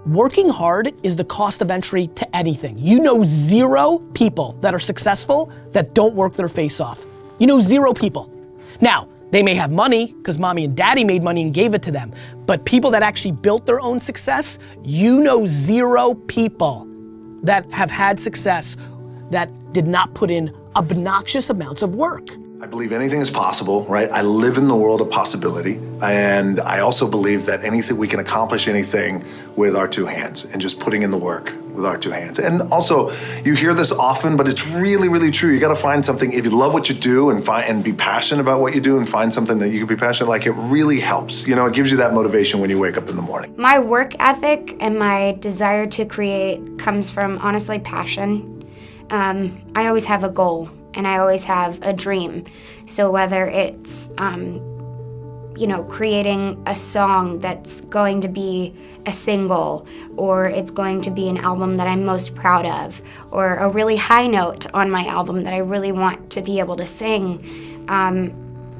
Working hard is the cost of entry to anything. You know 0 people that are successful that don't work their face off. You know 0 people. Now, they may have money because mommy and daddy made money and gave it to them, but people that actually built their own success, you know 0 people that have had success that did not put in obnoxious amounts of work. I believe anything is possible, right? I live in the world of possibility. And I also believe that we can accomplish anything with our 2 hands and just putting in the work with our 2 hands. And also, you hear this often, but it's really, really true. You gotta find something, if you love what you do and be passionate about what you do and find something that you can be passionate, like it really helps. You know, it gives you that motivation when you wake up in the morning. My work ethic and my desire to create comes from, honestly, passion. I always have a goal. And I always have a dream. So whether it's, creating a song that's going to be a single, or it's going to be an album that I'm most proud of, or a really high note on my album that I really want to be able to sing,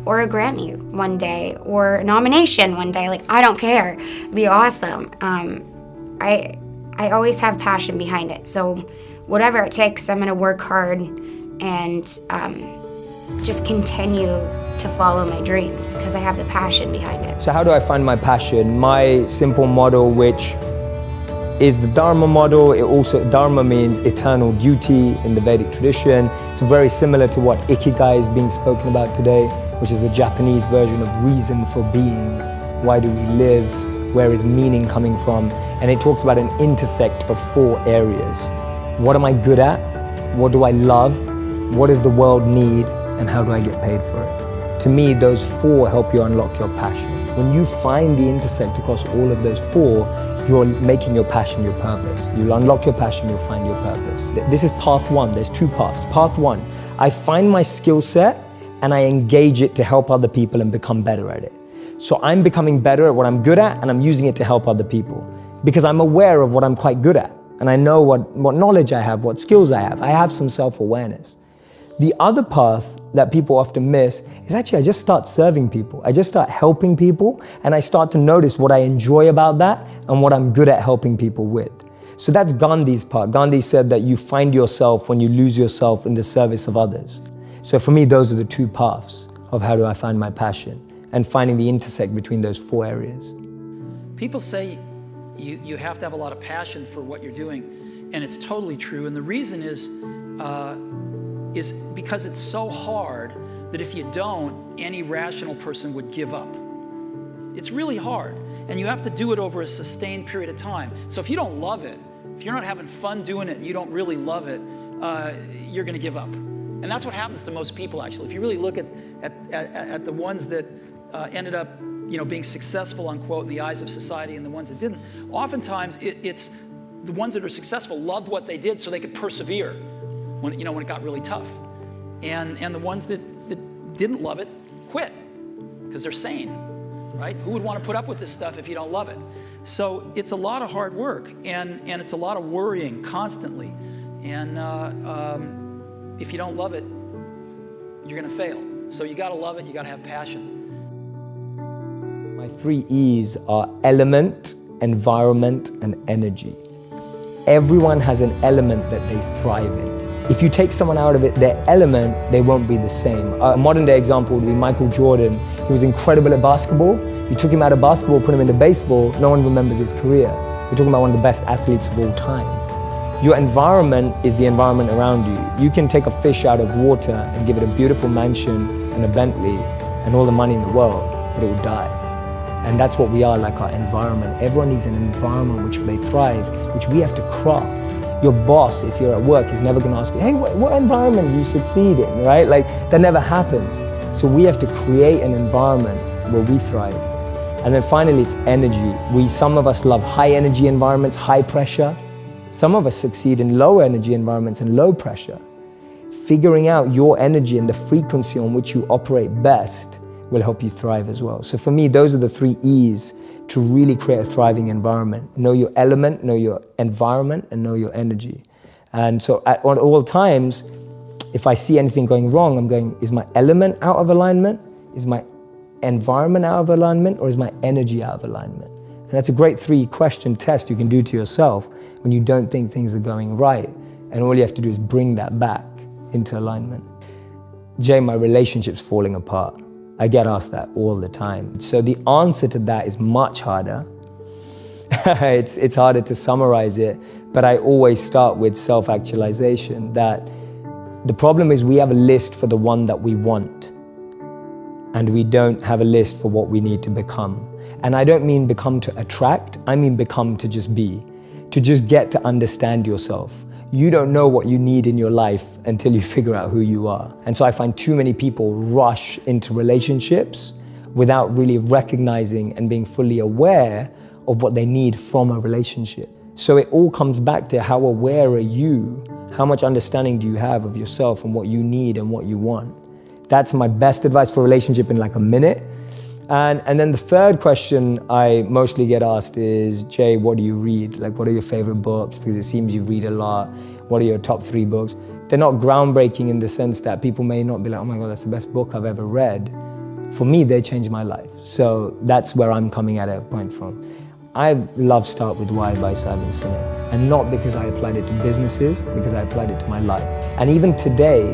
or a Grammy one day, or a nomination one day, like, I don't care, it'd be awesome. I always have passion behind it. So whatever it takes, I'm gonna work hard and just continue to follow my dreams because I have the passion behind it. So how do I find my passion? My simple model, which is the Dharma model, Dharma means eternal duty in the Vedic tradition. It's very similar to what Ikigai is being spoken about today, which is the Japanese version of reason for being. Why do we live? Where is meaning coming from? And it talks about an intersect of 4 areas. What am I good at? What do I love? What does the world need, and how do I get paid for it? To me, those 4 help you unlock your passion. When you find the intersect across all of those 4, you're making your passion your purpose. You'll unlock your passion, you'll find your purpose. This is path 1, there's 2 paths. Path 1, I find my skill set and I engage it to help other people and become better at it. So I'm becoming better at what I'm good at and I'm using it to help other people because I'm aware of what I'm quite good at and I know what knowledge I have, what skills I have. I have some self-awareness. The other path that people often miss is actually I just start serving people. I just start helping people and I start to notice what I enjoy about that and what I'm good at helping people with. So that's Gandhi's part. Gandhi said that you find yourself when you lose yourself in the service of others. So for me, those are the 2 paths of how do I find my passion and finding the intersect between those 4 areas. People say you have to have a lot of passion for what you're doing, and it's totally true. And the reason is because it's so hard that if you don't, any rational person would give up. It's really hard, and you have to do it over a sustained period of time. So if you don't love it, if you're not having fun doing it and you don't really love it, you're gonna give up. And that's what happens to most people, actually. If you really look at the ones that ended up being successful, unquote, in the eyes of society and the ones that didn't, oftentimes it's the ones that are successful loved what they did so they could persevere when it got really tough. And the ones that didn't love it quit because they're sane, right? Who would want to put up with this stuff if you don't love it? So it's a lot of hard work and it's a lot of worrying constantly. And if you don't love it, you're gonna fail. So you gotta love it, you gotta have passion. My 3 E's are element, environment, and energy. Everyone has an element that they thrive in. If you take someone out of their element, they won't be the same. A modern day example would be Michael Jordan. He was incredible at basketball. You took him out of basketball, put him into baseball, no one remembers his career. We're talking about one of the best athletes of all time. Your environment is the environment around you. You can take a fish out of water and give it a beautiful mansion and a Bentley and all the money in the world, but it will die. And that's what we are, like our environment. Everyone needs an environment which they thrive, which we have to craft. Your boss, if you're at work, is never gonna ask you, hey, what environment do you succeed in, right? Like, that never happens. So we have to create an environment where we thrive. And then finally, it's energy. Some of us love high energy environments, high pressure. Some of us succeed in low energy environments and low pressure. Figuring out your energy and the frequency on which you operate best will help you thrive as well. So for me, those are the 3 E's to really create a thriving environment. Know your element, know your environment, and know your energy. And so at all times, if I see anything going wrong, I'm going, is my element out of alignment? Is my environment out of alignment? Or is my energy out of alignment? And that's a great 3-question test you can do to yourself when you don't think things are going right. And all you have to do is bring that back into alignment. Jay, my relationship's falling apart. I get asked that all the time. So the answer to that is much harder. It's harder to summarize it, but I always start with self-actualization, that the problem is we have a list for the one that we want, and we don't have a list for what we need to become. And I don't mean become to attract, I mean become to just be, to just get to understand yourself. You don't know what you need in your life until you figure out who you are. And so I find too many people rush into relationships without really recognizing and being fully aware of what they need from a relationship. So it all comes back to how aware are you? How much understanding do you have of yourself and what you need and what you want? That's my best advice for a relationship in like a minute. And then the third question I mostly get asked is, Jay, what do you read? Like, what are your favorite books? Because it seems you read a lot. What are your top 3 books? They're not groundbreaking in the sense that people may not be like, oh my God, that's the best book I've ever read. For me, they changed my life. So that's where I'm coming at a point from. I love Start With Why by Simon Sinek. And not because I applied it to businesses, because I applied it to my life. And even today,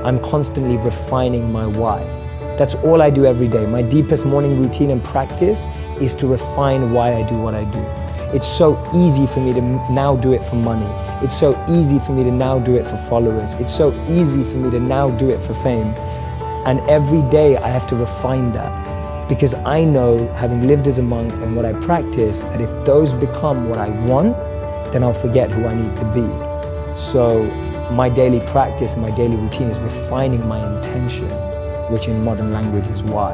I'm constantly refining my why. That's all I do every day. My deepest morning routine and practice is to refine why I do what I do. It's so easy for me to now do it for money. It's so easy for me to now do it for followers. It's so easy for me to now do it for fame. And every day I have to refine that, because I know, having lived as a monk and what I practice, that if those become what I want, then I'll forget who I need to be. So my daily practice and my daily routine is refining my intention, which in modern language is why.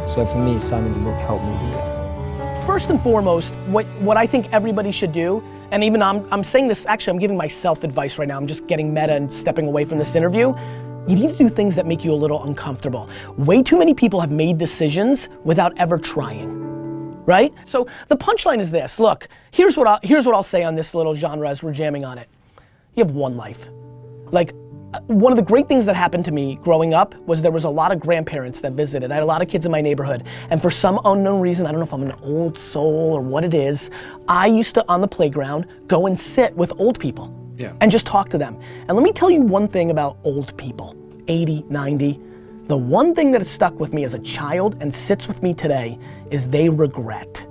So for me, Simon's book helped me do that. First and foremost, what I think everybody should do, and even I'm saying this, actually I'm giving myself advice right now, I'm just getting meta and stepping away from this interview. You need to do things that make you a little uncomfortable. Way too many people have made decisions without ever trying, right? So the punchline is this, look, here's what I'll say on this little genre as we're jamming on it. You have one life. Like, one of the great things that happened to me growing up was there was a lot of grandparents that visited. I had a lot of kids in my neighborhood. And for some unknown reason, I don't know if I'm an old soul or what it is, I used to, on the playground, go and sit with old people and just talk to them. And let me tell you one thing about old people, 80, 90. The one thing that has stuck with me as a child and sits with me today is they regret.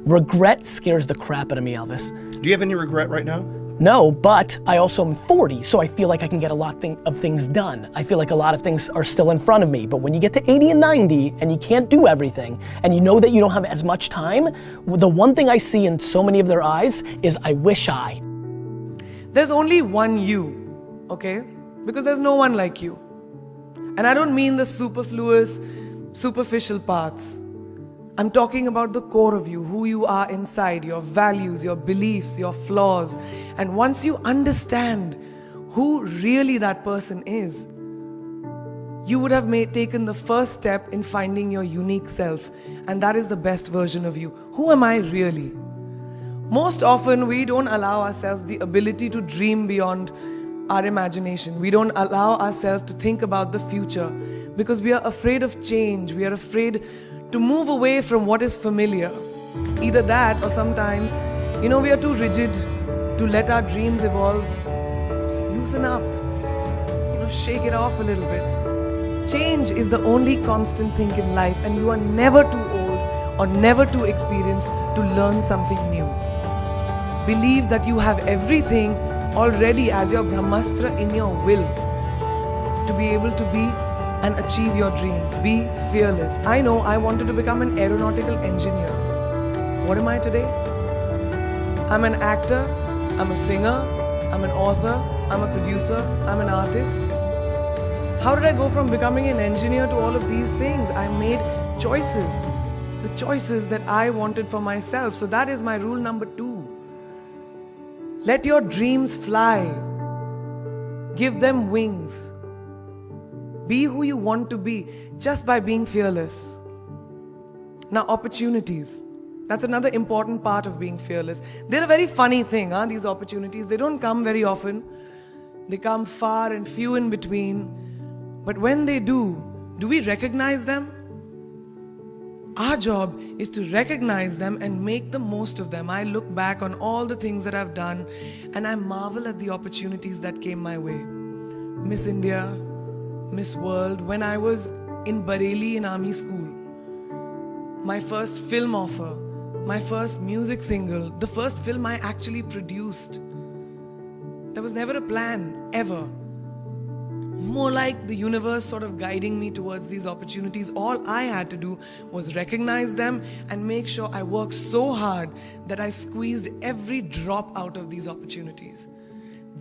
Regret scares the crap out of me, Elvis. Do you have any regret right now? No, but I also am 40, so I feel like I can get a lot of things done. I feel like a lot of things are still in front of me, but when you get to 80 and 90 and you can't do everything, and you know that you don't have as much time, the one thing I see in so many of their eyes is, I wish I. There's only one you, okay? Because there's no one like you. And I don't mean the superfluous, superficial parts. I'm talking about the core of you, who you are inside, your values, your beliefs, your flaws. And once you understand who really that person is, you would have taken the first step in finding your unique self. And that is the best version of you. Who am I really? Most often, we don't allow ourselves the ability to dream beyond our imagination. We don't allow ourselves to think about the future because we are afraid of change. We are afraid to move away from what is familiar. Either that, or sometimes, we are too rigid to let our dreams evolve. Loosen up, shake it off a little bit. Change is the only constant thing in life, and you are never too old or never too experienced to learn something new. Believe that you have everything already as your Brahmastra in your will to be able to be and achieve your dreams. Be fearless. I know I wanted to become an aeronautical engineer. What am I today? I'm an actor, I'm a singer, I'm an author, I'm a producer, I'm an artist. How did I go from becoming an engineer to all of these things? I made choices. The choices that I wanted for myself. So that is my rule number 2. Let your dreams fly. Give them wings. Be who you want to be just by being fearless. Now, opportunities. That's another important part of being fearless. They're a very funny thing, these opportunities. They don't come very often. They come far and few in between. But when they do we recognize them? Our job is to recognize them and make the most of them. I look back on all the things that I've done and I marvel at the opportunities that came my way. Miss India, Miss World, when I was in Bareilly in army school. My first film offer, my first music single, the first film I actually produced. There was never a plan, ever. More like the universe sort of guiding me towards these opportunities. All I had to do was recognize them and make sure I worked so hard that I squeezed every drop out of these opportunities.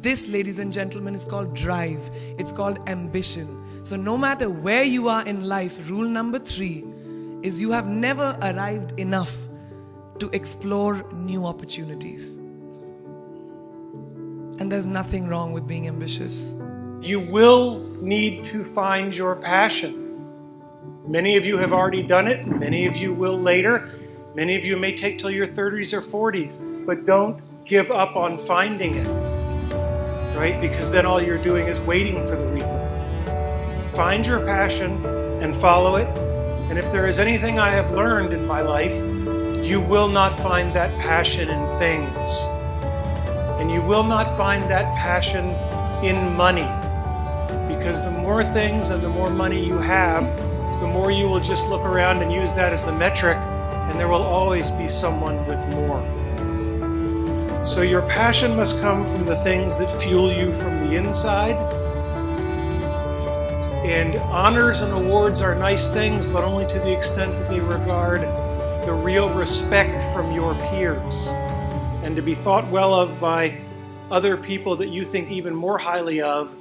This, ladies and gentlemen, is called drive. It's called ambition. So no matter where you are in life, rule number 3 is you have never arrived enough to explore new opportunities. And there's nothing wrong with being ambitious. You will need to find your passion. Many of you have already done it. Many of you will later. Many of you may take till your 30s or 40s. But don't give up on finding it, right? Because then all you're doing is waiting for the reaper. Find your passion and follow it. And if there is anything I have learned in my life, you will not find that passion in things. And you will not find that passion in money. Because the more things and the more money you have, the more you will just look around and use that as the metric, and there will always be someone with more. So your passion must come from the things that fuel you from the inside. And honors and awards are nice things, but only to the extent that they regard the real respect from your peers. And to be thought well of by other people that you think even more highly of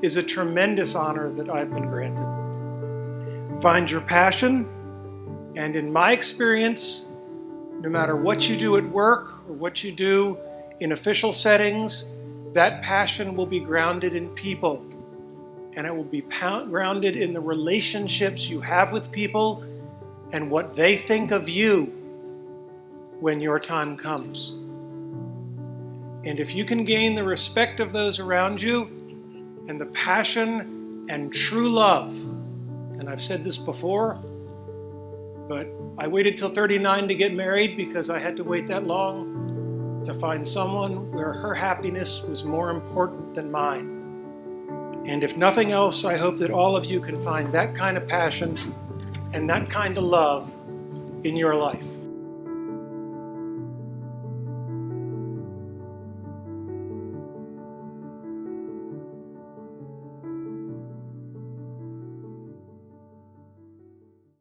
is a tremendous honor that I've been granted. Find your passion, and in my experience, no matter what you do at work or what you do in official settings, that passion will be grounded in people. And it will be grounded in the relationships you have with people and what they think of you when your time comes. And if you can gain the respect of those around you and the passion and true love, and I've said this before, but I waited till 39 to get married because I had to wait that long to find someone where her happiness was more important than mine. And if nothing else, I hope that all of you can find that kind of passion and that kind of love in your life.